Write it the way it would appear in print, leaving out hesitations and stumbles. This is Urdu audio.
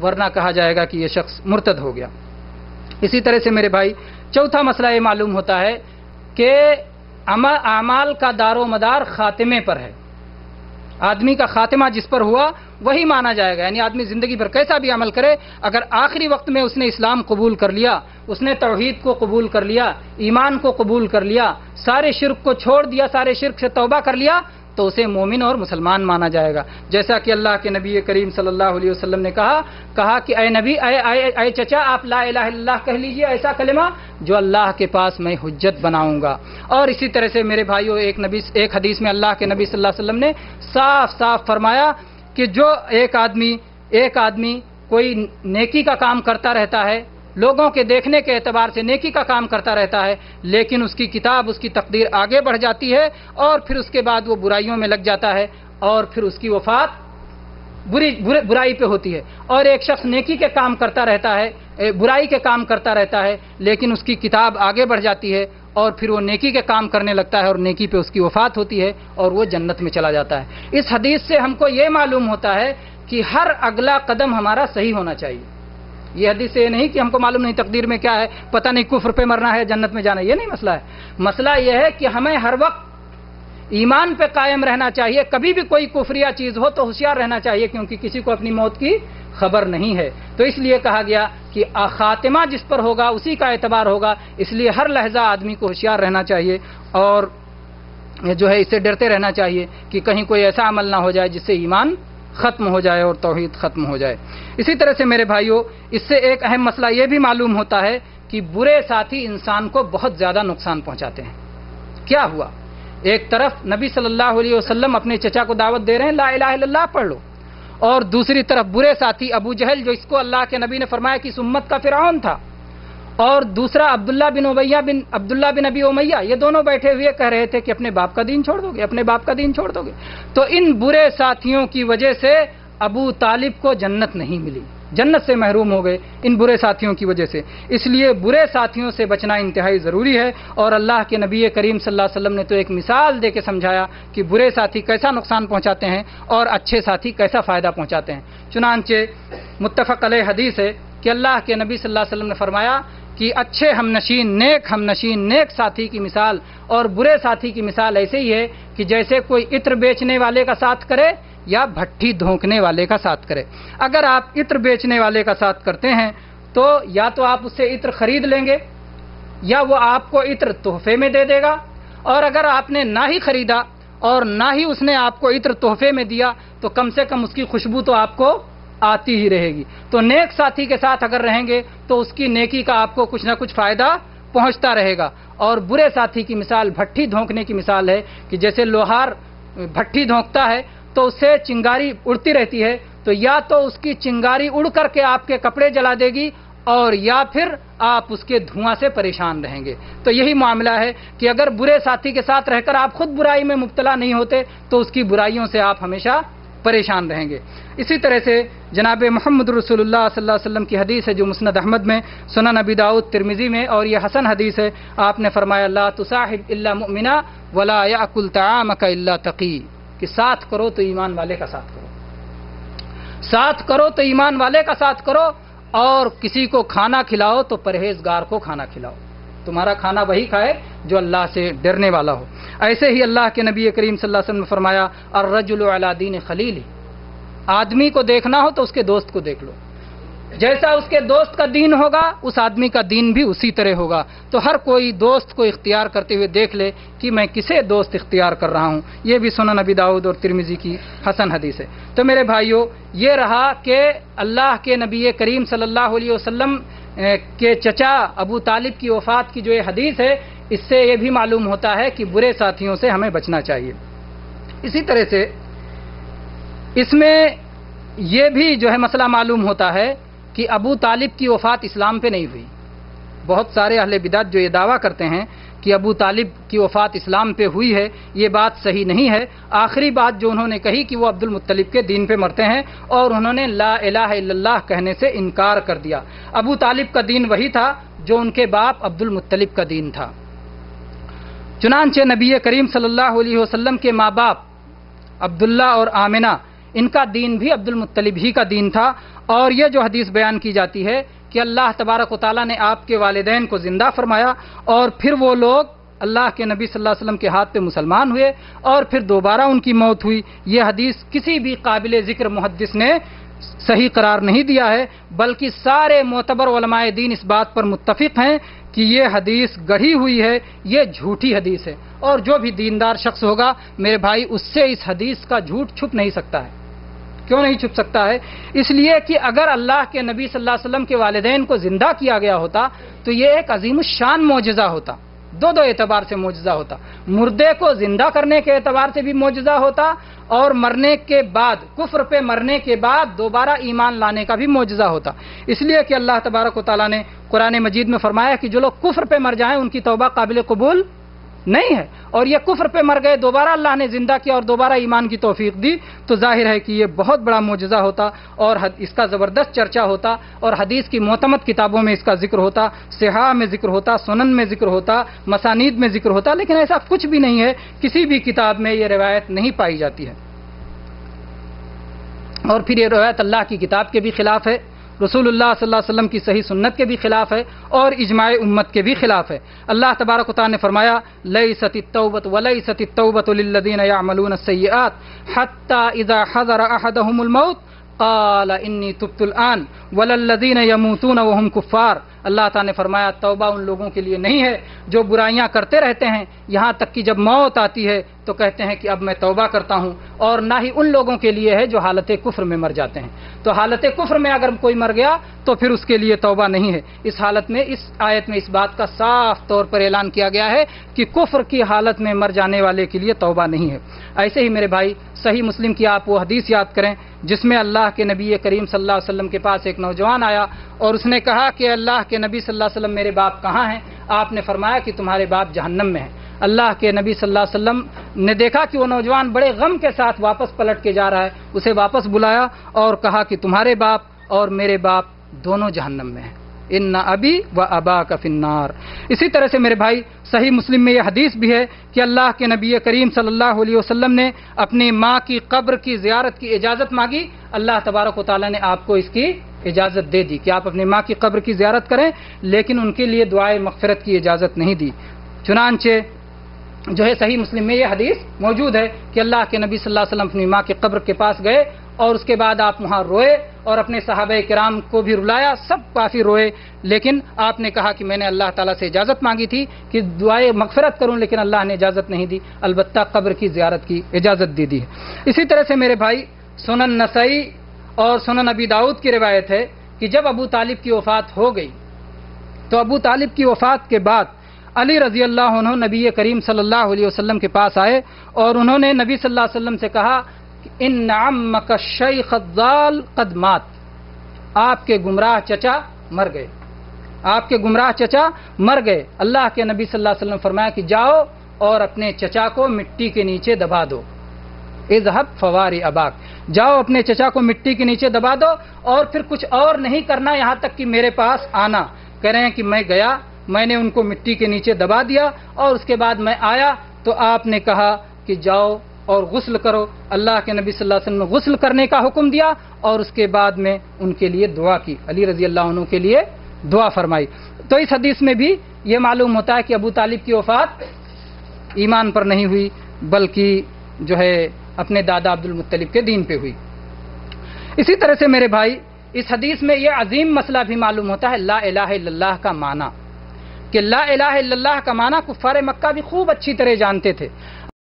ورنہ کہا جائے گا کہ یہ شخص مرتد ہو گیا۔ اسی طرح سے میرے بھائی چوتھا مسئلہ یہ معلوم ہوتا ہے کہ اعمال کا دار و مدار خاتمے پر ہے۔ آدمی کا خاتمہ جس پر ہوا وہی مانا جائے گا، یعنی آدمی زندگی بھر کیسا بھی عمل کرے، اگر آخری وقت میں اس نے اسلام قبول کر لیا، اس نے توحید کو قبول کر لیا، ایمان کو قبول کر لیا، سارے شرک کو چھوڑ دیا، سارے شرک سے توبہ کر لیا، تو اسے مومن اور مسلمان مانا جائے گا۔ جیسا کہ اللہ کے نبی کریم صلی اللہ علیہ وسلم نے کہا کہ اے نبی، اے چچا، آپ لا الہ الا اللہ کہہ لیجئے، ایسا کلمہ جو اللہ کے پاس میں حجت بناؤں گا۔ اور اسی طرح سے میرے بھائیوں ایک حدیث میں اللہ کے نبی صلی اللہ علیہ وسلم نے صاف صاف فرمایا کہ جو ایک آدمی کوئی نیکی کا کام کرتا رہتا ہے، لوگوں کے دیکھنے کے اعتبار سے نیکی کا کام کرتا رہتا ہے، لیکن اس کی کتاب، اس کی تقدیر آگے بڑھ جاتی ہے اور پھر اس کے بعد وہ برائیوں میں لگ جاتا ہے اور پھر اس کی وفات برائی پہ ہوتی ہے۔ اور ایک شخص نیکی کے کام کرتا رہتا ہے، برائی کے کام کرتا رہتا ہے، لیکن اس کی کتاب آگے بڑھ جاتی ہے اور پھر وہ نیکی کے کام کرنے لگتا ہے اور نیکی پہ اس کی وفات ہوتی ہے اور وہ جنت میں چلا جاتا ہے۔ اس حدیث سے ہم کو یہ معلوم ہوتا ہے کہ ہر اگلا قدم ہمارا صحیح ہونا چاہیے۔ یہ حدیث سے یہ نہیں کہ ہم کو معلوم نہیں تقدیر میں کیا ہے، پتہ نہیں کفر پہ مرنا ہے جنت میں جانا ہے، یہ نہیں مسئلہ ہے۔ مسئلہ یہ ہے کہ ہمیں ہر وقت ایمان پہ قائم رہنا چاہیے، کبھی بھی کوئی کفریہ چیز ہو تو ہوشیار رہنا چاہیے، کیونکہ کسی کو اپنی موت کی خبر نہیں ہے۔ تو اس لیے کہا گیا کہ خاتمہ جس پر ہوگا اسی کا اعتبار ہوگا، اس لیے ہر لحظہ آدمی کو ہوشیار رہنا چاہیے اور جو ہے اس سے ڈرتے رہنا چاہیے کہ کہیں کوئی ایسا عمل نہ ہو جائے جس سے ایمان ختم ہو جائے اور توحید ختم ہو جائے۔ اسی طرح سے میرے بھائیوں اس سے ایک اہم مسئلہ یہ بھی معلوم ہوتا ہے کہ برے ساتھی انسان کو بہت زیادہ نقصان پہنچاتے ہیں۔ کیا ہوا؟ ایک طرف نبی صلی اللہ علیہ وسلم اپنے چچا کو دعوت دے رہے ہیں لا الہ الا اللہ پڑھ لو، اور دوسری طرف برے ساتھی ابو جہل، جو اس کو اللہ کے نبی نے فرمایا کہ اس امت کا فرعون تھا، اور دوسرا عبداللہ بن ابی امیہ، یہ دونوں بیٹھے ہوئے کہہ رہے تھے کہ اپنے باپ کا دین چھوڑ دو گے، اپنے باپ کا دین چھوڑ دو گے۔ تو ان برے ساتھیوں کی وجہ سے ابو طالب کو جنت نہیں ملی، جنت سے محروم ہو گئے ان برے ساتھیوں کی وجہ سے۔ اس لیے برے ساتھیوں سے بچنا انتہائی ضروری ہے، اور اللہ کے نبی کریم صلی اللہ علیہ وسلم نے تو ایک مثال دے کے سمجھایا کہ برے ساتھی کیسا نقصان پہنچاتے ہیں اور اچھے ساتھی کیسا فائدہ پہنچاتے ہیں۔ چنانچہ متفق علیہ حدیث ہے کہ اللہ کے نبی صلی اللہ علیہ وسلم نے فرمایا کہ اچھے ہم نشین نیک ساتھی کی مثال اور برے ساتھی کی مثال ایسے ہی ہے کہ جیسے کوئی عطر بیچنے والے کا ساتھ کرے یا بھٹی دھونکنے والے کا ساتھ کرے۔ اگر آپ عطر بیچنے والے کا ساتھ کرتے ہیں تو یا تو آپ اس سے عطر خرید لیں گے یا وہ آپ کو عطر تحفے میں دے دے گا، اور اگر آپ نے نہ ہی خریدا اور نہ ہی اس نے آپ کو عطر تحفے میں دیا تو کم سے کم اس کی خوشبو تو آپ کو آتی ہی رہے گی۔ تو نیک ساتھی کے ساتھ اگر رہیں گے تو اس کی نیکی کا آپ کو کچھ نہ کچھ فائدہ پہنچتا رہے گا۔ اور برے ساتھی کی مثال بھٹی دھونکنے کی مثال ہے کہ جیسے لوہار بھٹی دھونکتا ہے تو اس سے چنگاری اڑتی رہتی ہے، تو یا تو اس کی چنگاری اڑ کر کے آپ کے کپڑے جلا دے گی اور یا پھر آپ اس کے دھواں سے پریشان رہیں گے۔ تو یہی معاملہ ہے کہ اگر برے ساتھی کے ساتھ رہ کر آپ خود برائی میں مبتلا نہیں ہوتے تو اس کی برائیوں سے آپ ہمیشہ پریشان رہیں گے۔ اسی طرح سے جناب محمد رسول اللہ صلی اللہ علیہ وسلم کی حدیث ہے جو مسند احمد میں، سنن ابی داؤد، ترمذی میں، اور یہ حسن حدیث ہے۔ آپ نے فرمایا لا تصاحب الا مؤمنا ولا یاکل طعامک الا تقی، کہ ساتھ کرو تو ایمان والے کا ساتھ کرو، ساتھ کرو تو ایمان والے کا ساتھ کرو، اور کسی کو کھانا کھلاؤ تو پرہیزگار کو کھانا کھلاؤ، تمہارا کھانا وہی کھائے جو اللہ سے ڈرنے والا ہو۔ ایسے ہی اللہ کے نبی کریم صلی اللہ علیہ وسلم نے فرمایا الرجل علی دین خلیل، آدمی کو دیکھنا ہو تو اس کے دوست کو دیکھ لو، جیسا اس کے دوست کا دین ہوگا اس آدمی کا دین بھی اسی طرح ہوگا۔ تو ہر کوئی دوست کو اختیار کرتے ہوئے دیکھ لے کہ میں کسے دوست اختیار کر رہا ہوں۔ یہ بھی سنن ابی داؤد اور ترمذی کی حسن حدیث ہے۔ تو میرے بھائیوں یہ رہا کہ اللہ کے نبی کریم صلی اللہ علیہ وسلم کے چچا ابو طالب کی وفات کی جو یہ حدیث ہے، اس سے یہ بھی معلوم ہوتا ہے کہ برے ساتھیوں سے ہمیں بچنا چاہیے۔ اسی طرح سے اس میں یہ بھی جو ہے مسئلہ معلوم ہوتا ہے کہ ابو طالب کی وفات اسلام پہ نہیں ہوئی۔ بہت سارے اہل بدعت جو یہ دعویٰ کرتے ہیں کہ ابو طالب کی وفات اسلام پہ ہوئی ہے، یہ بات صحیح نہیں ہے۔ آخری بات جو انہوں نے کہی کہ وہ عبد المطلب کے دین پہ مرتے ہیں، اور انہوں نے لا الہ الا اللہ کہنے سے انکار کر دیا۔ ابو طالب کا دین وہی تھا جو ان کے باپ عبد المطلب کا دین تھا۔ چنانچہ نبی کریم صلی اللہ علیہ وسلم کے ماں باپ عبداللہ اور آمنہ، ان کا دین بھی عبد المطلب ہی کا دین تھا۔ اور یہ جو حدیث بیان کی جاتی ہے کہ اللہ تبارک و تعالیٰ نے آپ کے والدین کو زندہ فرمایا اور پھر وہ لوگ اللہ کے نبی صلی اللہ علیہ وسلم کے ہاتھ پہ مسلمان ہوئے اور پھر دوبارہ ان کی موت ہوئی، یہ حدیث کسی بھی قابل ذکر محدث نے صحیح قرار نہیں دیا ہے، بلکہ سارے معتبر علماء دین اس بات پر متفق ہیں کہ یہ حدیث گڑھی ہوئی ہے، یہ جھوٹی حدیث ہے، اور جو بھی دیندار شخص ہوگا میرے بھائی اس سے اس حدیث کا جھوٹ چھپ نہیں سکتا ہے۔ کیوں نہیں چھپ سکتا ہے؟ اس لیے کہ اگر اللہ کے نبی صلی اللہ علیہ وسلم کے والدین کو زندہ کیا گیا ہوتا تو یہ ایک عظیم الشان معجزہ ہوتا، دو اعتبار سے معجزہ ہوتا، مردے کو زندہ کرنے کے اعتبار سے بھی معجزہ ہوتا اور مرنے کے بعد، کفر پہ مرنے کے بعد دوبارہ ایمان لانے کا بھی معجزہ ہوتا۔ اس لیے کہ اللہ تبارک و تعالیٰ نے قرآن مجید میں فرمایا کہ جو لوگ کفر پہ مر جائیں ان کی توبہ قابل قبول نہیں ہے، اور یہ کفر پہ مر گئے، دوبارہ اللہ نے زندہ کیا اور دوبارہ ایمان کی توفیق دی، تو ظاہر ہے کہ یہ بہت بڑا معجزہ ہوتا اور اس کا زبردست چرچا ہوتا اور حدیث کی معتمد کتابوں میں اس کا ذکر ہوتا، صحاح میں ذکر ہوتا، سنن میں ذکر ہوتا، مسانید میں ذکر ہوتا، لیکن ایسا کچھ بھی نہیں ہے، کسی بھی کتاب میں یہ روایت نہیں پائی جاتی ہے۔ اور پھر یہ روایت اللہ کی کتاب کے بھی خلاف ہے، رسول اللہ صلی اللہ علیہ وسلم کی صحیح سنت کے بھی خلاف ہے اور اجماع امت کے بھی خلاف ہے۔ اللہ تبارک و تعالیٰ نے فرمایا لیست التوبۃ ولیست التوبۃ للذین یعملون السیئات حتی اذا حضر احدهم الموت قال انی تبت الآن وللذین یموتون وهم کفار۔ اللہ تعالیٰ نے فرمایا توبہ ان لوگوں کے لیے نہیں ہے جو برائیاں کرتے رہتے ہیں یہاں تک کہ جب موت آتی ہے تو کہتے ہیں کہ اب میں توبہ کرتا ہوں، اور نہ ہی ان لوگوں کے لیے ہے جو حالت کفر میں مر جاتے ہیں۔ تو حالت کفر میں اگر کوئی مر گیا تو پھر اس کے لیے توبہ نہیں ہے۔ اس حالت میں، اس آیت میں اس بات کا صاف طور پر اعلان کیا گیا ہے کہ کفر کی حالت میں مر جانے والے کے لیے توبہ نہیں ہے۔ ایسے ہی میرے بھائی صحیح مسلم کی آپ وہ حدیث یاد کریں جس میں اللہ کے نبی کریم صلی اللہ علیہ وسلم کے پاس ایک نوجوان آیا اور اس نے کہا کہ اللہ کے نبی صلی اللہ علیہ وسلم میرے باپ کہاں ہیں؟ آپ نے فرمایا کہ تمہارے باپ جہنم میں ہیں۔ اللہ کے نبی صلی اللہ علیہ وسلم نے دیکھا کہ وہ نوجوان بڑے غم کے ساتھ واپس پلٹ کے جا رہا ہے، اسے واپس بلایا اور کہا کہ تمہارے باپ اور میرے باپ دونوں جہنم میں ہیں، ان ابی و اباک فی النار۔ اسی طرح سے میرے بھائی صحیح مسلم میں یہ حدیث بھی ہے کہ اللہ کے نبی کریم صلی اللہ علیہ وسلم نے اپنی ماں کی قبر کی زیارت کی اجازت مانگی، اللہ تبارک و تعالیٰ نے آپ کو اس کی اجازت دے دی کہ آپ اپنی ماں کی قبر کی زیارت کریں، لیکن ان کے لیے دعائے مغفرت کی اجازت نہیں دی۔ چنانچہ جو ہے صحیح مسلم میں یہ حدیث موجود ہے کہ اللہ کے نبی صلی اللہ علیہ وسلم اپنی ماں کی قبر کے پاس گئے اور اس کے بعد آپ وہاں روئے اور اپنے صحابہ کرام کو بھی رلایا، سب کافی روئے، لیکن آپ نے کہا کہ میں نے اللہ تعالیٰ سے اجازت مانگی تھی کہ دعائے مغفرت کروں، لیکن اللہ نے اجازت نہیں دی، البتہ قبر کی زیارت کی اجازت دے دی ہے۔ اسی طرح سے میرے بھائی سنن نسائی اور سنن ابی داؤد کی روایت ہے کہ جب ابو طالب کی وفات ہو گئی تو ابو طالب کی وفات کے بعد علی رضی اللہ عنہ نبی کریم صلی اللہ علیہ وسلم کے پاس آئے اور انہوں نے نبی صلی اللہ علیہ وسلم سے کہا کہ ان عمک الشیخ الضال قد مات، آپ کے گمراہ چچا مر گئے، آپ کے گمراہ چچا مر گئے۔ اللہ کے نبی صلی اللہ علیہ وسلم فرمایا کہ جاؤ اور اپنے چچا کو مٹی کے نیچے دبا دو، اذهب فواری اباک، جاؤ اپنے چچا کو مٹی کے نیچے دبا دو اور پھر کچھ اور نہیں کرنا یہاں تک کہ میرے پاس آنا۔ کہہ رہے ہیں کہ میں گیا، میں نے ان کو مٹی کے نیچے دبا دیا اور اس کے بعد میں آیا تو آپ نے کہا کہ جاؤ اور غسل کرو۔ اللہ کے نبی صلی اللہ علیہ وسلم نے غسل کرنے کا حکم دیا اور اس کے بعد میں ان کے لیے دعا کی، علی رضی اللہ عنہ کے لیے دعا فرمائی۔ تو اس حدیث میں بھی یہ معلوم ہوتا ہے کہ ابو طالب کی وفات ایمان پر نہیں ہوئی بلکہ جو ہے اپنے دادا عبد المطلب کے دین پہ ہوئی۔ اسی طرح سے میرے بھائی اس حدیث میں یہ عظیم مسئلہ بھی معلوم ہوتا ہے لا الہ الا اللہ کا معنی، کہ لا الہ الا اللہ کا معنی کفار مکہ بھی خوب اچھی طرح جانتے تھے۔